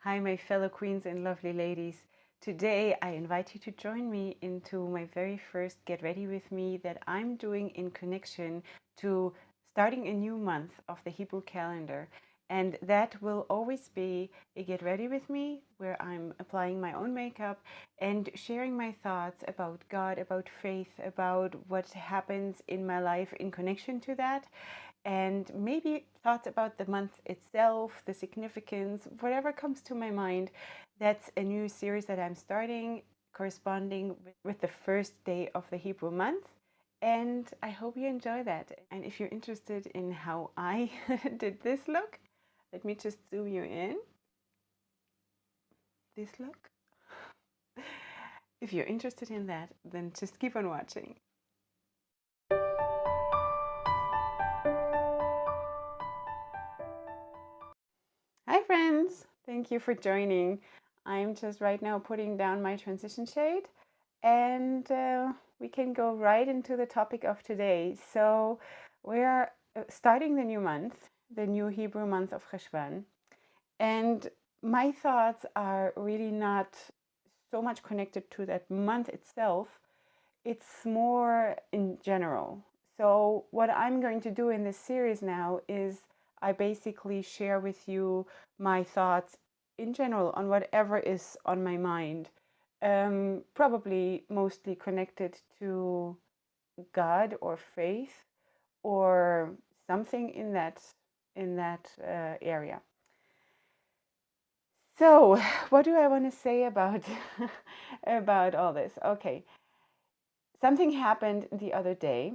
Hi, my fellow queens and lovely ladies. Today, I invite you to join me into my very first Get Ready With Me that I'm doing in connection to starting a new month of the Hebrew calendar. And that will always be a Get Ready With Me where I'm applying my own makeup and sharing my thoughts about God, about faith, about what happens in my life in connection to that, and maybe thoughts about the month itself, the significance, whatever comes to my mind. That's a new series that I'm starting corresponding with the first day of the Hebrew month. And I hope you enjoy that. And if you're interested in how I did this look, let me just zoom you in. This look. If you're interested in that, then just keep on watching. Hi friends, thank you for joining. I'm just right now putting down my transition shade and we can go right into the topic of today. So we're starting the new month, the new Hebrew month of Cheshvan, and my thoughts are really not so much connected to that month itself. It's more in general. So what I'm going to do in this series now is I basically share with you my thoughts in general on whatever is on my mind, probably mostly connected to God or faith or something in that area. So, what do I want to say about about all this? Okay, something happened the other day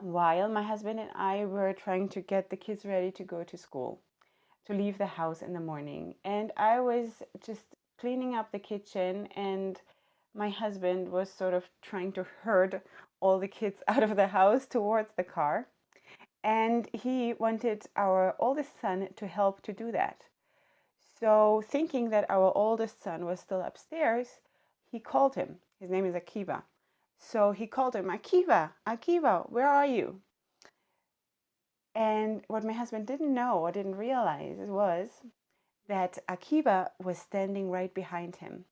while my husband and I were trying to get the kids ready to go to school, to leave the house in the morning. And I was just cleaning up the kitchen, and my husband was sort of trying to herd all the kids out of the house towards the car. And he wanted our oldest son to help to do that. So, thinking that our oldest son was still upstairs, he called him. His name is Akiva. So he called him, Akiva, Akiva, where are you? And what my husband didn't know or didn't realize was that Akiva was standing right behind him.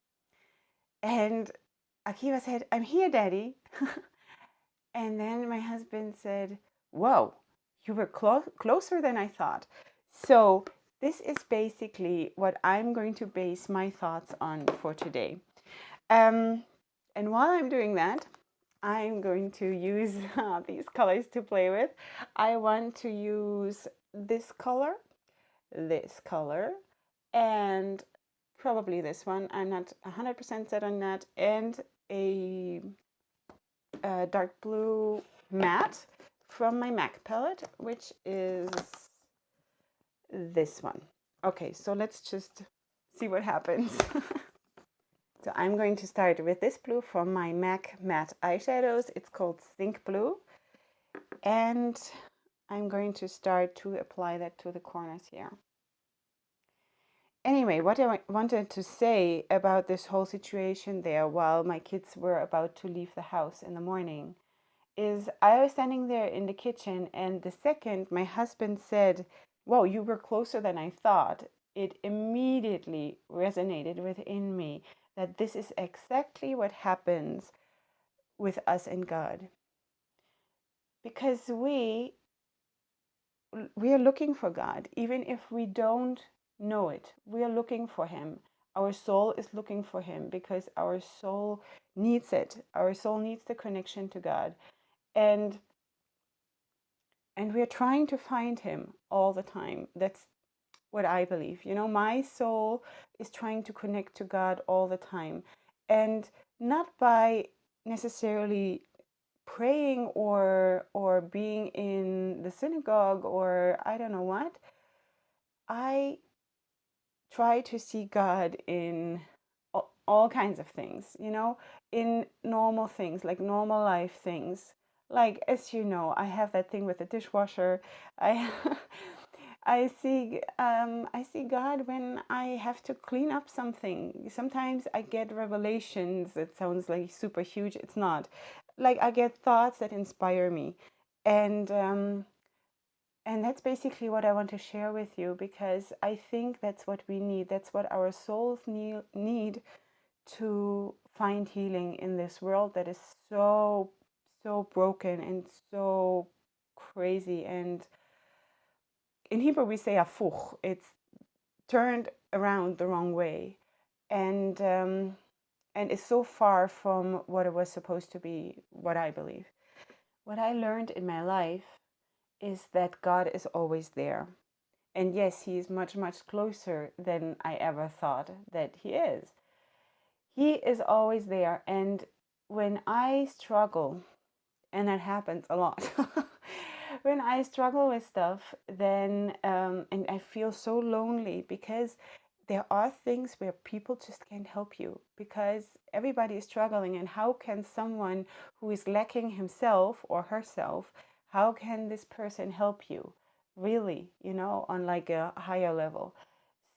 And Akiva said, I'm here, Daddy. And then my husband said, whoa, you were closer than I thought. So this is basically what I'm going to base my thoughts on for today. And while I'm doing that, I'm going to use these colors to play with. I want to use this color, and probably this one. I'm not 100% set on that, and a dark blue matte from my MAC palette, which is this one. Okay, so let's just see what happens. So I'm going to start with this blue from my MAC matte eyeshadows. It's called Think Blue. And I'm going to start to apply that to the corners here. Anyway, what I wanted to say about this whole situation there while my kids were about to leave the house in the morning is I was standing there in the kitchen, and the second my husband said, whoa, you were closer than I thought, it immediately resonated within me that this is exactly what happens with us and God. Because we are looking for God, even if we don't know it. We are looking for Him. Our soul is looking for Him because our soul needs it. Our soul needs the connection to God. And we are trying to find Him all the time. That's what I believe. You know, my soul is trying to connect to God all the time. And not by necessarily praying or being in the synagogue or I don't know what. I try to see God in all kinds of things, you know, in normal things, like normal life things. Like, as you know, I have that thing with the dishwasher. I I see God when I have to clean up something. Sometimes I get revelations. It sounds like super huge. It's not. Like, I get thoughts that inspire me, and And that's basically what I want to share with you, because I think that's what we need. That's what our souls need to find healing in this world that is so, so broken and so crazy. And in Hebrew, we say afuch. It's turned around the wrong way. And is so far from what it was supposed to be, what I believe. What I learned in my life is that God is always there. And yes, he is much, much closer than I ever thought that he is. He is always there. And when I struggle, and that happens a lot, when I struggle with stuff, then, and I feel so lonely, because there are things where people just can't help you, because everybody is struggling. And how can someone who is lacking himself or herself, how can this person help you? Really, on like a higher level.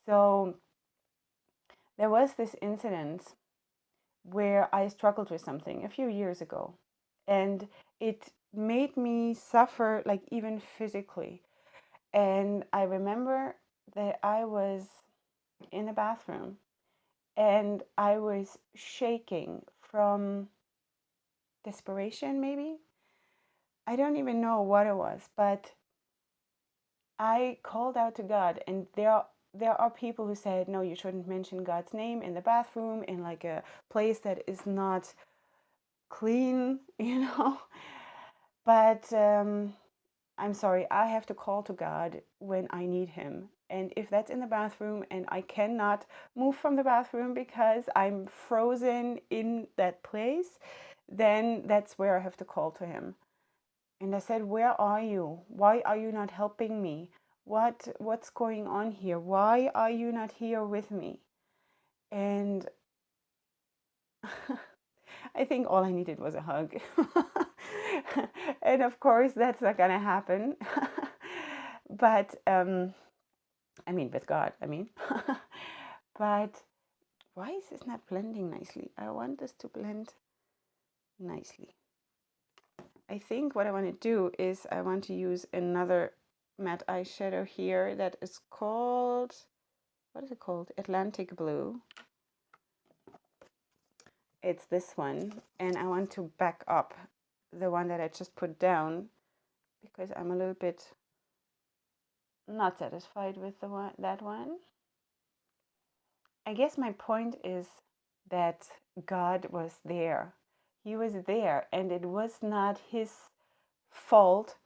So there was this incident where I struggled with something a few years ago, and it made me suffer, like even physically. And I remember that I was in the bathroom and I was shaking from desperation, maybe. I don't even know what it was, but I called out to God. And there are people who said, no, you shouldn't mention God's name in the bathroom, in like a place that is not clean, But I'm sorry, I have to call to God when I need him. And if that's in the bathroom and I cannot move from the bathroom because I'm frozen in that place, then that's where I have to call to him. And I said, where are you? Why are you not helping me? What's going on here? Why are you not here with me? And I think all I needed was a hug. And of course, that's not going to happen. But, with God, But why is this not blending nicely? I want this to blend nicely. I think what I want to do is I want to use another matte eyeshadow here that is called, what is it called? Atlantic Blue. It's this one. And I want to back up the one that I just put down, because I'm a little bit not satisfied with that one. I guess my point is that God was there. He was there, and it was not his fault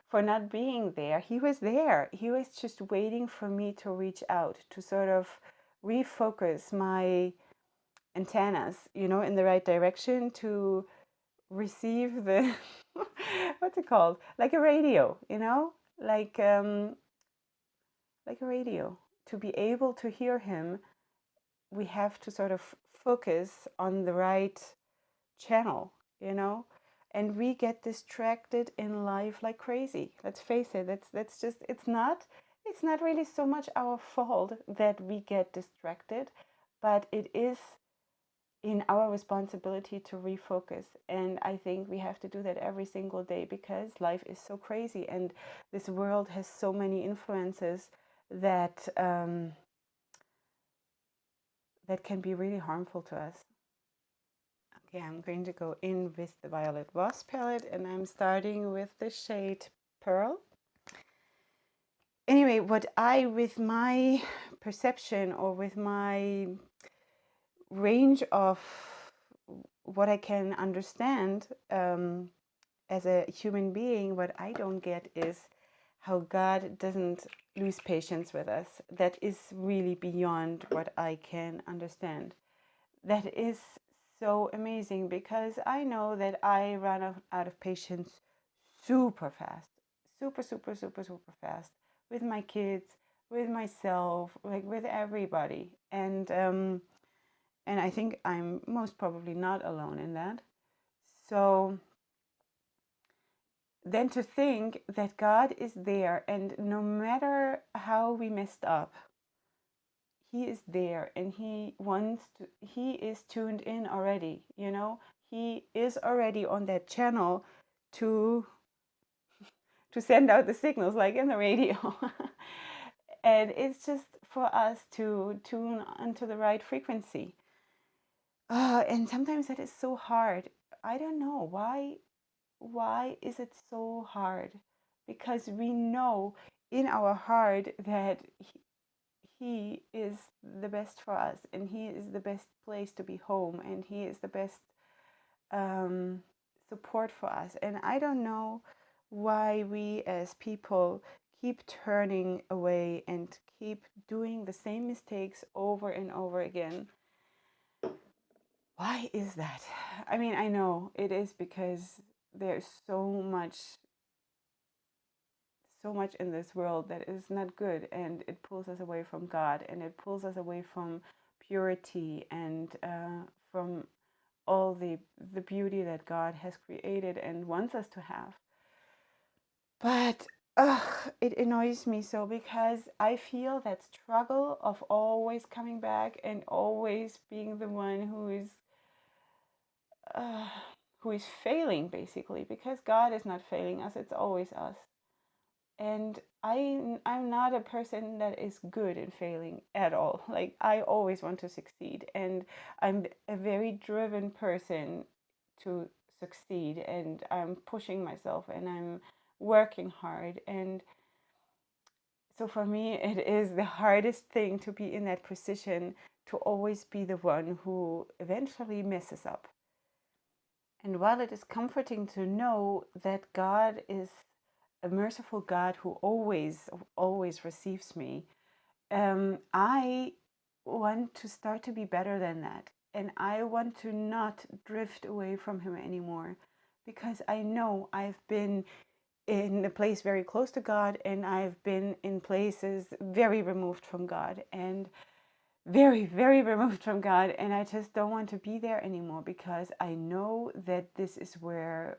for not being there. He was there. He was just waiting for me to reach out, to sort of refocus my antennas, in the right direction, to receive the what's it called, like a radio, like a radio. To be able to hear him, we have to sort of focus on the right channel, and we get distracted in life like crazy. Let's face it, that's just, it's not really so much our fault that we get distracted, but it is in our responsibility to refocus. And I think we have to do that every single day, because life is so crazy and this world has so many influences that that can be really harmful to us. Okay, I'm going to go in with the Violet Voss palette, and I'm starting with the shade Pearl. Anyway, with my perception, or with my range of what I can understand as a human being, what I don't get is how God doesn't lose patience with us. That is really beyond what I can understand. That is so amazing, because I know that I run out of patience super fast, super, super, super, super fast, with my kids, with myself, like with everybody. And I think I'm most probably not alone in that. So then to think that God is there, and no matter how we messed up, he is there, and he is tuned in already, he is already on that channel to to send out the signals like in the radio. And it's just for us to tune onto the right frequency. And sometimes that is so hard. I don't know why. Why is it so hard? Because we know in our heart that he is the best for us, and he is the best place to be home, and he is the best support for us. And I don't know why we as people keep turning away and keep doing the same mistakes over and over again. Why is that? I mean, I know it is because there's so much in this world that is not good, and it pulls us away from God, and it pulls us away from purity, and from all the beauty that God has created and wants us to have. But it annoys me so, because I feel that struggle of always coming back and always being the one who is failing, basically, because God is not failing us, it's always us. And I'm not a person that is good in failing at all. Like, I always want to succeed, and I'm a very driven person to succeed, and I'm pushing myself, and I'm working hard. And so for me, it is the hardest thing to be in that position, to always be the one who eventually messes up. And while it is comforting to know that God is a merciful God who always receives me, I want to start to be better than that. And I want to not drift away from him anymore, because I know I've been in a place very close to God, and I've been in places very removed from God, and very, very removed from God, and I just don't want to be there anymore, because I know that this is where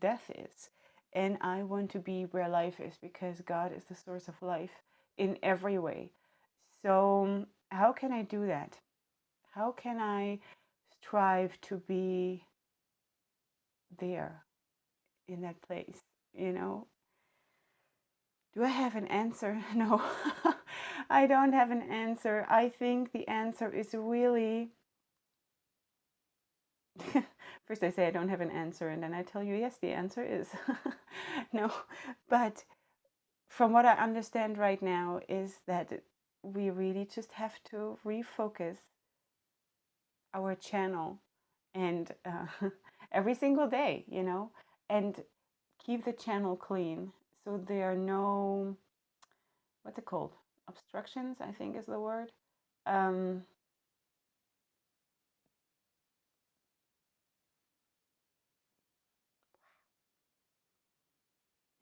death is, and I want to be where life is, because God is the source of life in every way. So how can I do that? How can I strive to be there in that place? Do I have an answer? No, I don't have an answer. I think the answer is really first I say I don't have an answer, and then I tell you, yes, the answer is no. But from what I understand right now is that we really just have to refocus our channel, and every single day, and keep the channel clean, so there are no, what's it called? Obstructions, I think is the word.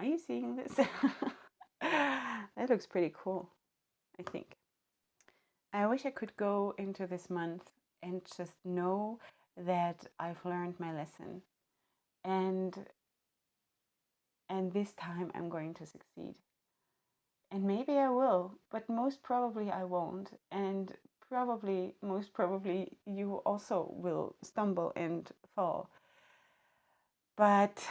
Are you seeing this? That looks pretty cool, I think. I wish I could go into this month and just know that I've learned my lesson, and this time I'm going to succeed. And maybe I will, but most probably I won't. And most probably you also will stumble and fall. But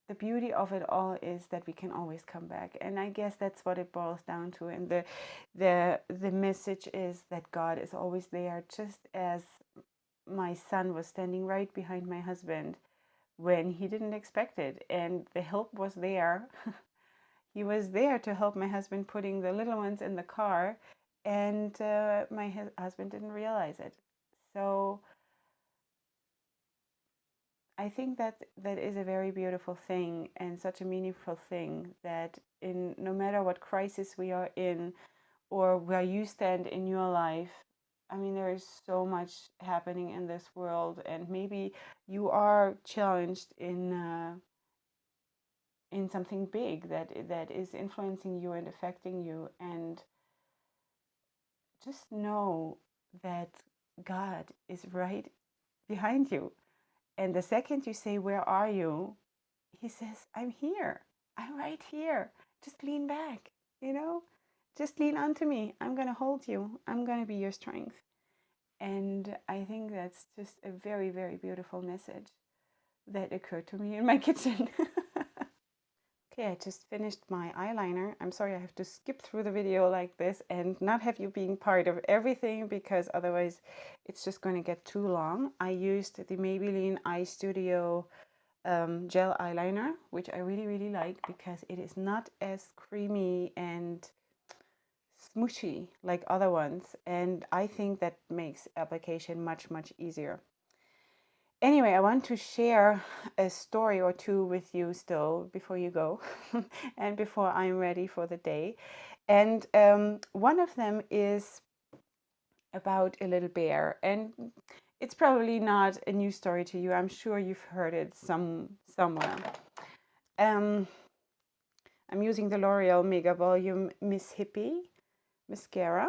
the beauty of it all is that we can always come back. And I guess that's what it boils down to. And the message is that God is always there, just as my son was standing right behind my husband when he didn't expect it. And the help was there. He was there to help my husband putting the little ones in the car, and my husband didn't realize it. So I think that is a very beautiful thing, and such a meaningful thing, that in no matter what crisis we are in, or where you stand in your life, I mean, there is so much happening in this world, and maybe you are challenged in something big that is influencing you and affecting you, and just know that God is right behind you. And the second you say, "Where are you?" He says, "I'm here. I'm right here. Just lean back, Just lean onto me. I'm going to hold you. I'm going to be your strength." And I think that's just a very, very beautiful message that occurred to me in my kitchen. Okay, I just finished my eyeliner. I'm sorry I have to skip through the video like this and not have you being part of everything, because otherwise it's just going to get too long. I used the Maybelline Eye Studio gel eyeliner, which I really like because it is not as creamy and smooshy like other ones, and I think that makes application much easier. Anyway, I want to share a story or two with you still before you go and before I'm ready for the day. And one of them is about a little bear, and it's probably not a new story to you. I'm sure you've heard it somewhere. I'm using the L'Oreal Mega Volume Miss Hippie mascara.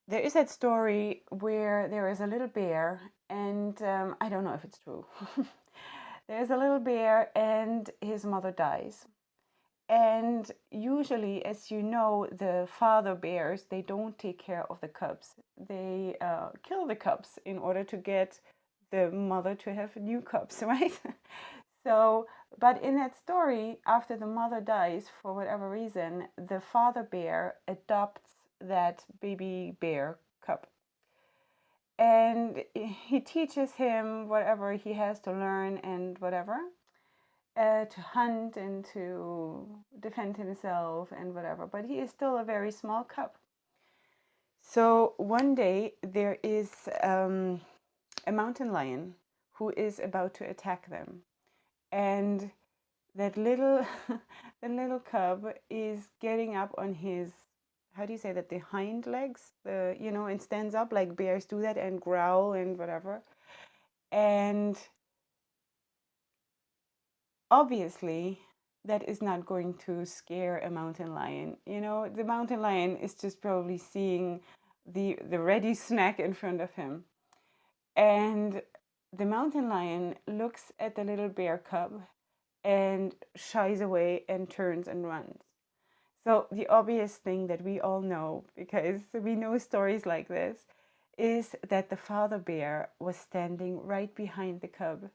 There is that story where there is a little bear, and I don't know if it's true. There's a little bear and his mother dies. And usually, as you know, the father bears, they don't take care of the cubs. They kill the cubs in order to get the mother to have new cubs, right? So, but in that story, after the mother dies, for whatever reason, the father bear adopts that baby bear cub. And he teaches him whatever he has to learn and whatever, to hunt and to defend himself and whatever. But he is still a very small cub. So one day there is a mountain lion who is about to attack them. And that little the little cub is getting up on his, how do you say that, the hind legs, and stands up like bears do that and growl and whatever. And obviously that is not going to scare a mountain lion. The mountain lion is just probably seeing the ready snack in front of him. And the mountain lion looks at the little bear cub and shies away and turns and runs. So the obvious thing that we all know, because we know stories like this, is that the father bear was standing right behind the cub.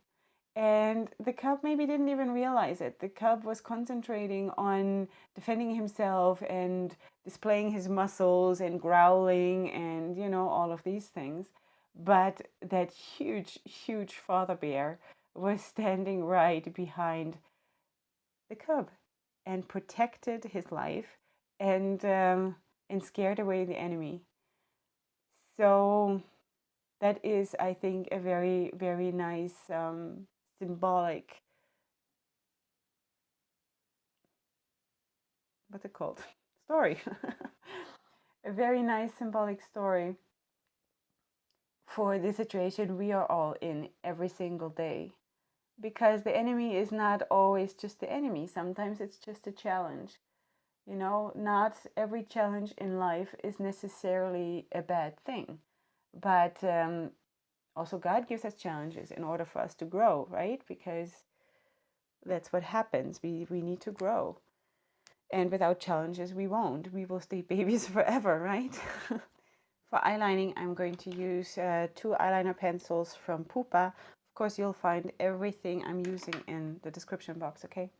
And the cub maybe didn't even realize it. The cub was concentrating on defending himself and displaying his muscles and growling and, all of these things. But that huge father bear was standing right behind the cub and protected his life and scared away the enemy. So that is, I think, a very nice symbolic, what's it called, story. A very nice symbolic story for the situation we are all in every single day. Because the enemy is not always just the enemy. Sometimes it's just a challenge. Not every challenge in life is necessarily a bad thing. But also God gives us challenges in order for us to grow, right? Because that's what happens. We need to grow. And without challenges, we won't. We will stay babies forever, right? For eyelining, I'm going to use 2 eyeliner pencils from Pupa. Of course, you'll find everything I'm using in the description box, okay?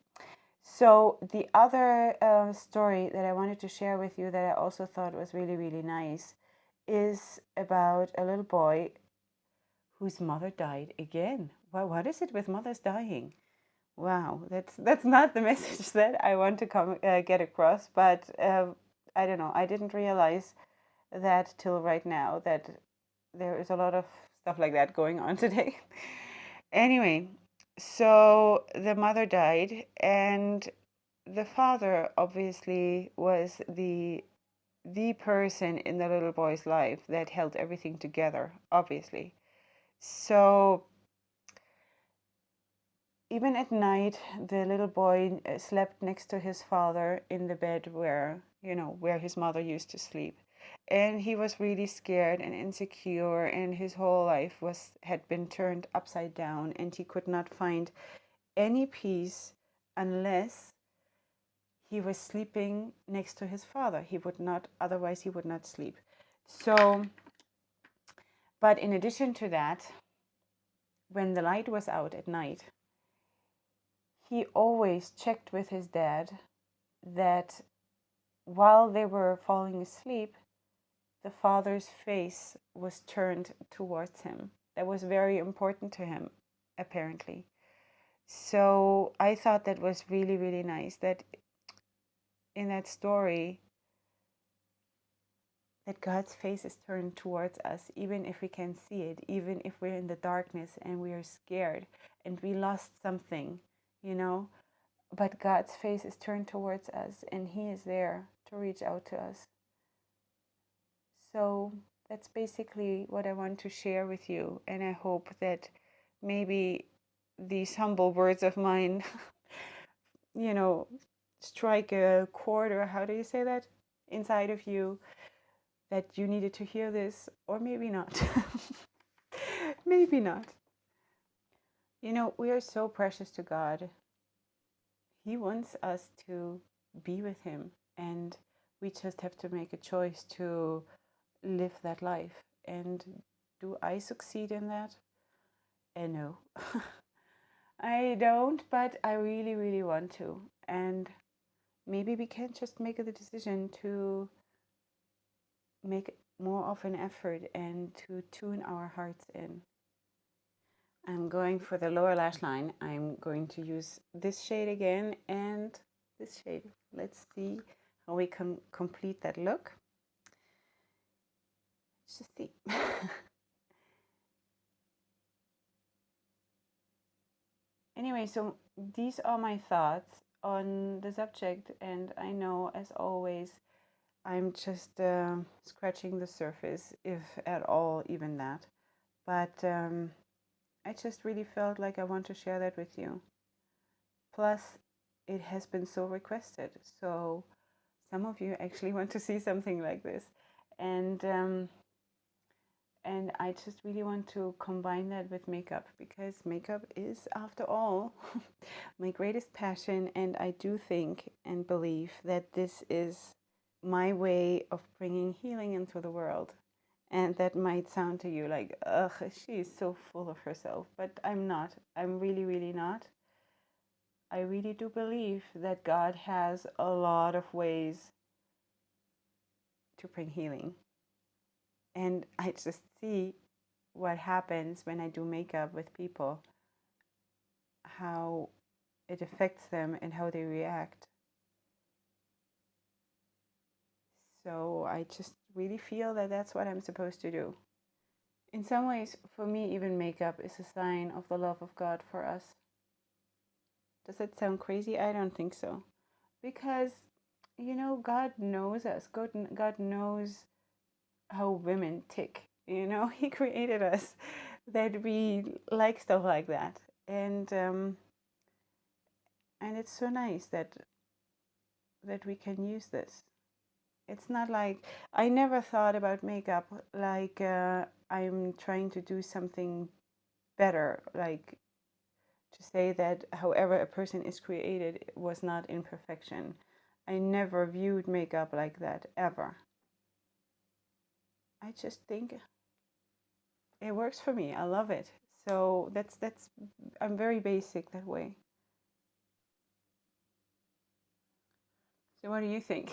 So the other story that I wanted to share with you that I also thought was really nice is about a little boy whose mother died again. Well, what is it with mothers dying? Wow, that's not the message that I want to get across, but I don't know. I didn't realize that till right now, that there is a lot of stuff like that going on today. Anyway, so the mother died, and the father obviously was the person in the little boy's life that held everything together, obviously. So even at night, the little boy slept next to his father in the bed where his mother used to sleep. And he was really scared and insecure, and his whole life had been turned upside down, and he could not find any peace unless he was sleeping next to his father. Otherwise he would not sleep. So, but in addition to that, when the light was out at night, he always checked with his dad that while they were falling asleep, the father's face was turned towards him. That was very important to him, apparently. So I thought that was really, really nice, that in that story, that God's face is turned towards us, even if we can see it, even if we're in the darkness and we are scared and we lost something, you know. But God's face is turned towards us and He is there to reach out to us. So that's basically what I want to share with you. And I hope that maybe these humble words of mine, you know, strike a chord, or how do you say that, inside of you, that you needed to hear this, or maybe not. Maybe not. You know, we are so precious to God. He wants us to be with Him, and we just have to make a choice to live that life. And do I succeed in that? No. I don't, but I really, really want to. And maybe we can just make the decision to make more of an effort and to tune our hearts in. I'm going for the lower lash line. I'm going to use this shade again and this shade. Let's see how we can complete that look. Let's just see. Anyway, so these are my thoughts on the subject, and I know, as always, I'm just scratching the surface, if at all, even that. But I just really felt like I want to share that with you. Plus, it has been so requested, so some of you actually want to see something like this, and I just really want to combine that with makeup, because makeup is, after all, my greatest passion, and I do think and believe that this is my way of bringing healing into the world. And that might sound to you like, ugh, she's so full of herself, but I'm not. I'm really, really not. I really do believe that God has a lot of ways to bring healing. And I just see what happens when I do makeup with people, how it affects them and how they react. So I just really feel that that's what I'm supposed to do. In some ways, for me, even makeup is a sign of the love of God for us. Does that sound crazy? I don't think so. Because, you know, God knows us. God knows how women tick. You know, He created us that we like stuff like that. And it's so nice that we can use this. It's not like, I never thought about makeup like I'm trying to do something better, like to say that however a person is created was not imperfection. I never viewed makeup like that, ever. I just think it works for me. I love it. So that's I'm very basic that way. So what do you think?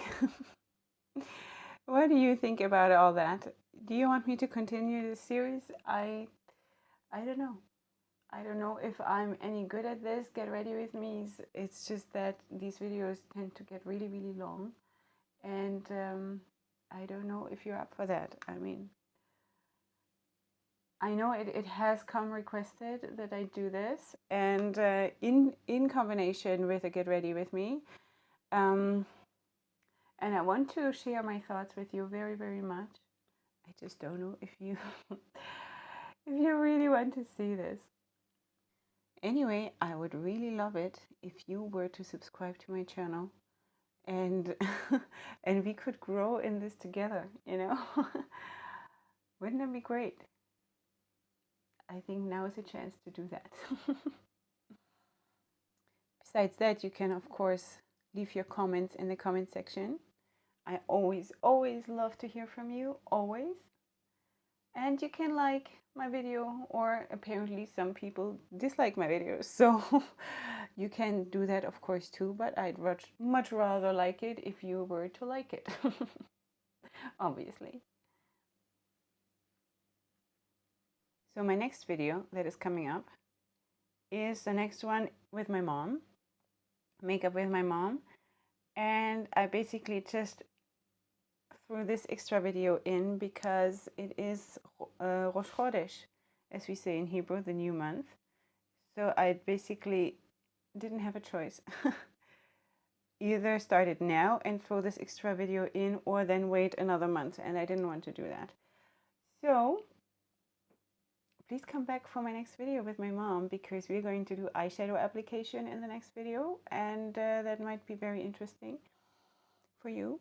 What do you think about all that? Do you want me to continue this series? I don't know. I don't know if I'm any good at this. Get ready with me. It's just that these videos tend to get really, really long. And I don't know if you're up for that. I mean, I know it has come requested that I do this. And in combination with a Get Ready With Me. And I want to share my thoughts with you very, very much. I just don't know if you if you really want to see this. Anyway, I would really love it if you were to subscribe to my channel, and and we could grow in this together, you know. Wouldn't that be great? I think now is a chance to do that. Besides that, you can of course leave your comments in the comment section. I always love to hear from you, always. and you can like my video, or apparently some people dislike my videos, so you can do that of course too, but I'd much rather like it if you were to like it. Obviously. So my next video that is coming up is the next one with my mom, makeup with my mom, and I basically just threw this extra video in because it is Rosh Chodesh, as we say in Hebrew, the new month. So I basically didn't have a choice. Either start it now and throw this extra video in, or then wait another month, and I didn't want to do that. So please come back for my next video with my mom, because we're going to do eyeshadow application in the next video, and that might be very interesting for you.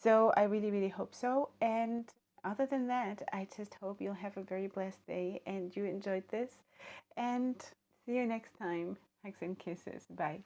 So I really hope so. And other than that, I just hope you'll have a very blessed day and you enjoyed this. And see you next time. Hugs and kisses. Bye.